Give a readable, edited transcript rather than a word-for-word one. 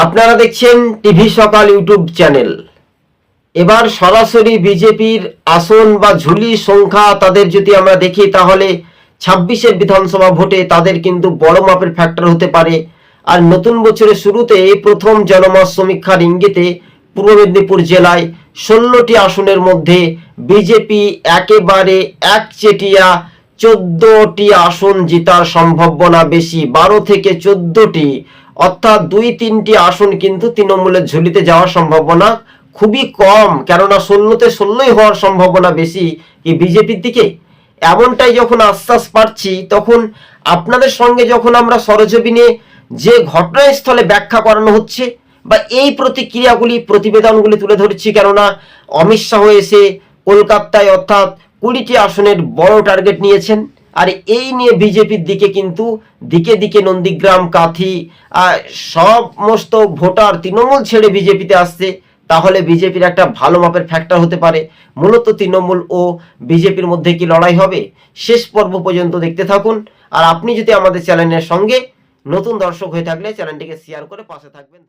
আপনারা দেখছেন টিভি সকাল ইউটিউব চ্যানেল। এবার সরাসরি বিজেপির আসন বা ঝুলি সংখ্যা তাদের যদি আমরা দেখি, তাহলে 26-এর বিধানসভা ভোটে তাদের কিন্তু বড় মাপের ফ্যাক্টর হতে পারে। আর নতুন বছরের শুরুতে প্রথম জনমত সমীক্ষার ইঙ্গিতে পূর্ব মেদিনীপুর জেলায় 16টি আসনের মধ্যে বিজেপি একেবারে একচেটিয়া 14টি আসন জেতার সম্ভাবনা বেশি, 12 থেকে 14টি, অর্থাৎ 2-3টি আসন কিন্তু তৃণমূলের ঝুলিতে যাওয়ার সম্ভাবনা খুবই কম। কেননা 16তে 16ই হওয়ার সম্ভাবনা বেশি কি বিজেপির দিকে। এমনটাই যখন আশ্বাস পাচ্ছি, তখন আপনাদের সঙ্গে যখন আমরা সরজমিনে যে ঘটনাস্থলে ব্যাখ্যা করানো হচ্ছে বা এই প্রতিক্রিয়াগুলি প্রতিবেদনগুলি তুলে ধরছি, কেননা অমিত শাহ এসে কলকাতায় অর্থাৎ 20টি আসনের বড় টার্গেট নিয়েছেন। আর এই নিয়ে বিজেপির দিকে কিন্তু দিকে দিকে নন্দীগ্রাম, কাথি সমস্ত ভোটার তৃণমূল ছেড়ে বিজেপিতে আসছে। তাহলে বিজেপির একটা ভালো মাপের ফ্যাক্টর হতে পারে। মূলত তৃণমূল ও বিজেপির মধ্যে কি লড়াই হবে, শেষ পর্ব পর্যন্ত দেখতে থাকুন। আর আপনি যদি আমাদের চ্যানেলের সঙ্গে নতুন দর্শক হয়ে থাকলে চ্যানেলটিকে শেয়ার করে পাশে থাকবেন।